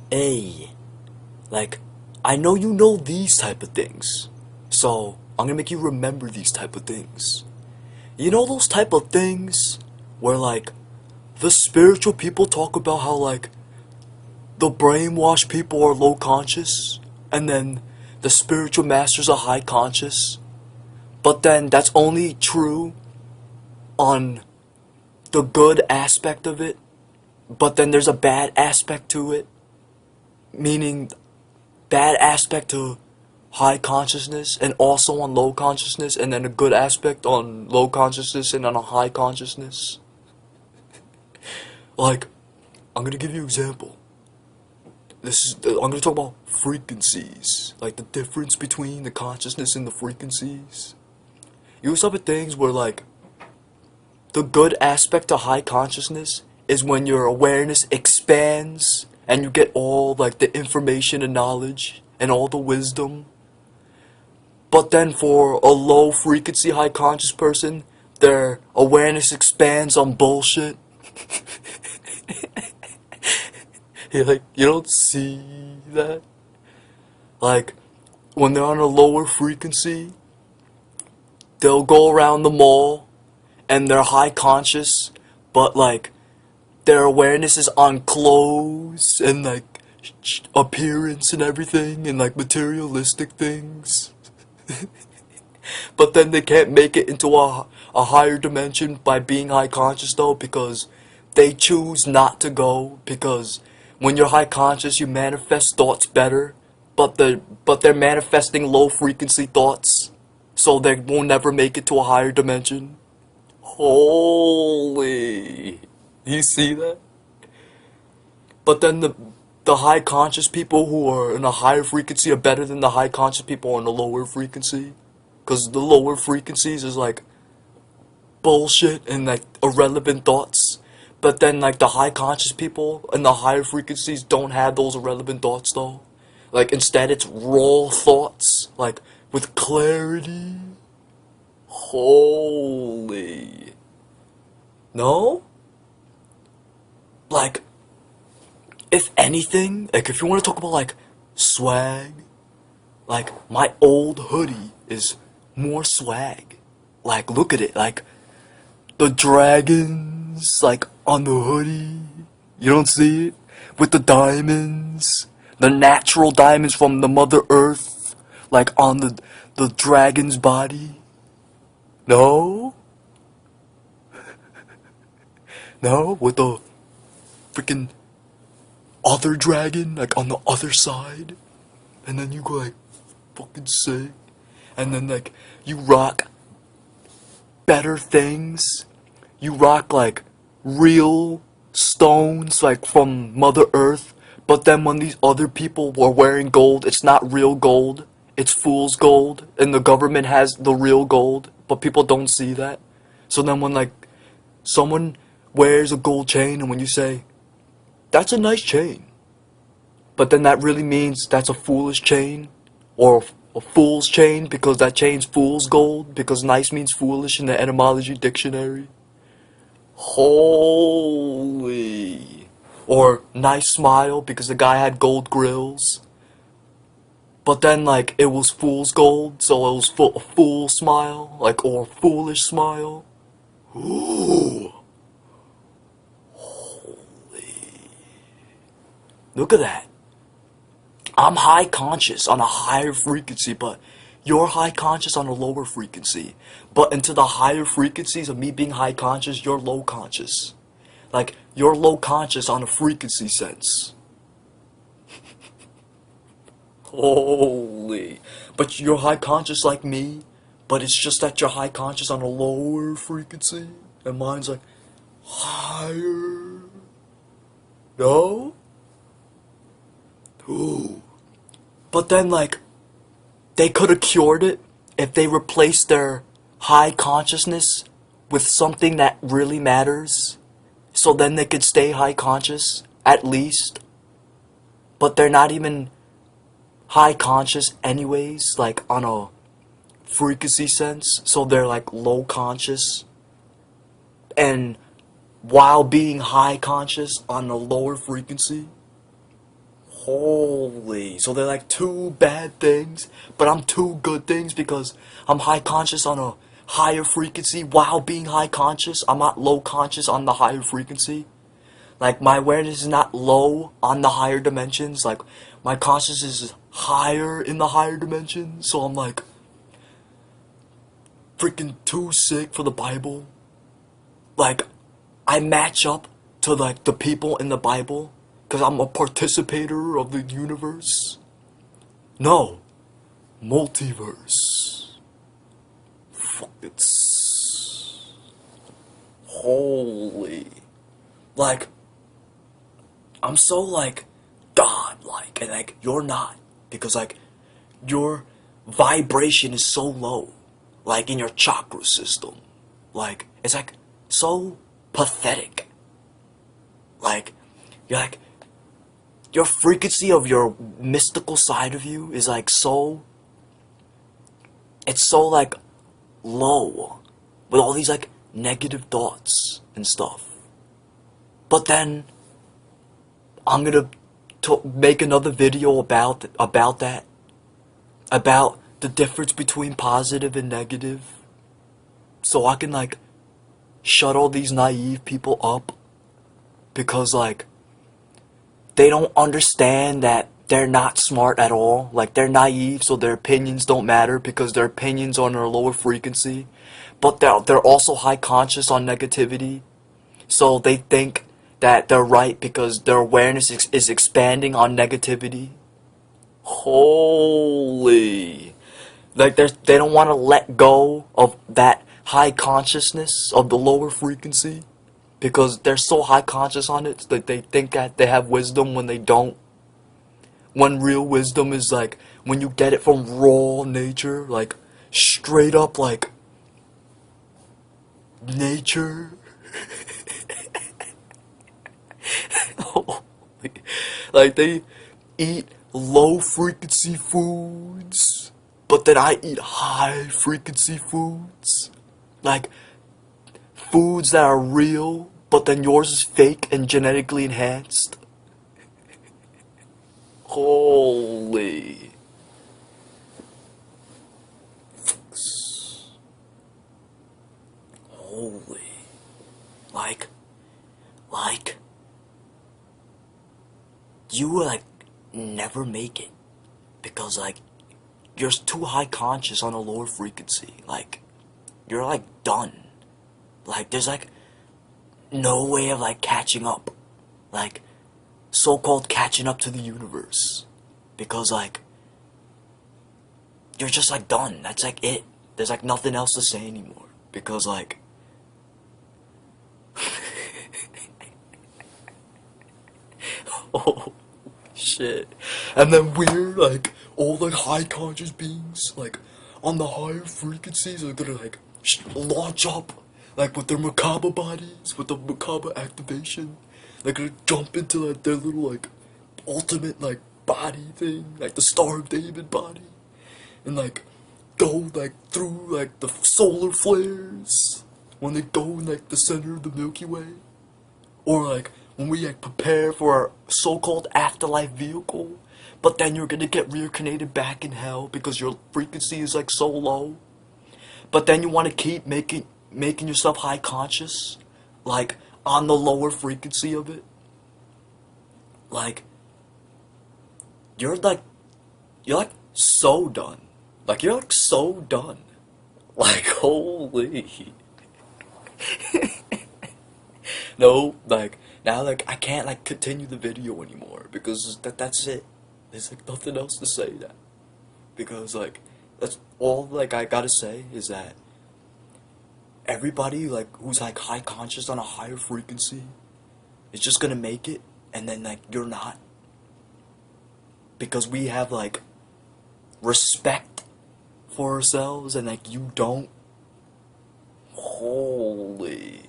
Hey, like, I know you know these type of things, so I'm gonna make you remember these type of things. You know those type of things where, like, the spiritual people talk about how, like, the brainwashed people are low conscious, and then the spiritual masters are high conscious, but then that's only true on the good aspect of it, but then there's a bad aspect to it, meaning bad aspect to high consciousness and also on low consciousness, and then a good aspect on low consciousness and on a high consciousness. Like, I'm gonna give you an example. I'm gonna talk about frequencies, like the difference between the consciousness and the frequencies. You have some things where, like, the good aspect of high consciousness is when your awareness expands and you get all, like, the information and knowledge and all the wisdom. But then for a low frequency high conscious person, their awareness expands on bullshit. Like, you don't see that? Like, when they're on a lower frequency, they'll go around the mall and they're high conscious, but, like, their awareness is on clothes and, like, appearance and everything and, like, materialistic things. But then they can't make it into a higher dimension by being high conscious, though, because they choose not to go, because when you're high conscious you manifest thoughts better, but they're manifesting low frequency thoughts, so they will never make it to a higher dimension. Holy, you see that? But then the high conscious people who are in a higher frequency are better than the high conscious people on the lower frequency. Because the lower frequencies is, like, bullshit and, like, irrelevant thoughts. But then, like, the high conscious people and the higher frequencies don't have those irrelevant thoughts, though. Like, instead it's raw thoughts, like, with clarity. Holy. No? Like, if anything, like, if you want to talk about, like, swag, like, my old hoodie is more swag. Like, look at it, like, the dragons, like, on the hoodie. You don't see it? With the diamonds. The natural diamonds from the Mother Earth. Like, on the dragon's body. No? No? With the freaking other dragon, like, on the other side. And then you go, like, fucking sick. And then, like, you rock better things. You rock, like, real stones, like, from Mother Earth. But then when these other people were wearing gold, it's not real gold. It's fool's gold. And the government has the real gold. But people don't see that. So then when, like, someone wears a gold chain and when you say, that's a nice chain, but then that really means that's a foolish chain, or a fool's chain, because that chain's fool's gold, because nice means foolish in the etymology dictionary. Holy. Or nice smile, because the guy had gold grills. But then, like, it was fool's gold, so it was a fool smile, like, or foolish smile. Ooh. Look at that. I'm high conscious on a higher frequency, but you're high conscious on a lower frequency. But into the higher frequencies of me being high conscious, you're low conscious. Like, you're low conscious on a frequency sense. Holy. But you're high conscious like me, but it's just that you're high conscious on a lower frequency, and mine's, like, higher. No? Ooh. But then, like, they could have cured it if they replaced their high consciousness with something that really matters. So then they could stay high conscious, at least. But they're not even high conscious anyways, like, on a frequency sense. So they're, like, low conscious. And while being high conscious on a lower frequency. Holy. So they're like two bad things, but I'm two good things because I'm high conscious on a higher frequency while being high conscious. I'm not low conscious on the higher frequency. Like, my awareness is not low on the higher dimensions. Like, my consciousness is higher in the higher dimensions. So I'm like freaking too sick for the Bible. Like, I match up to like the people in the Bible because I'm a participator of the universe. No, multiverse. Fuck, it's holy. Like, I'm so like God-like, and like you're not, because like your vibration is so low, like in your chakra system. Like, it's like so pathetic. Like, you're like, your frequency of your mystical side of you is like so, it's so like low with all these like negative thoughts and stuff. But then I'm gonna make another video about that, about the difference between positive and negative, so I can like shut all these naive people up, because like they don't understand that they're not smart at all. Like, they're naive, so their opinions don't matter because their opinions are on a lower frequency. But they're also high conscious on negativity, so they think that they're right because their awareness is expanding on negativity. Holy. Like, they don't want to let go of that high consciousness of the lower frequency because they're so high conscious on it that they think that they have wisdom when they don't. When real wisdom is like when you get it from raw nature, like straight up like nature. Like, they eat low frequency foods, but then I eat high frequency foods. Like, foods that are real, but then yours is fake and genetically enhanced. Holy. Holy. Like, you will like never make it because like you're too high conscious on a lower frequency. Like, you're like done. Like, there's like no way of like catching up. Like, so-called catching up to the universe. Because like you're just like done. That's like it. There's like nothing else to say anymore. Because like oh shit. And then we're like all like high conscious beings, like on the higher frequencies, are gonna like launch up, like with their macabre bodies, with the macabre activation. They're gonna jump into like their little like ultimate like body thing, like the Star of David body, and like go like through like the solar flares when they go in like the center of the Milky Way. Or like when we like prepare for our so-called afterlife vehicle, but then you're gonna get reincarnated back in hell because your frequency is like so low. But then you want to keep making yourself high conscious, like on the lower frequency of it. Like, you're like so done. Like, you're like so done. Like, holy. No, like, now, like, I can't, like, continue the video anymore, because that's it. There's, like, nothing else to say now. Because, like, that's all, like, I gotta say is that everybody, like, who's, like, high conscious on a higher frequency is just gonna make it, and then, like, you're not. Because we have, like, respect for ourselves, and, like, you don't. Holy.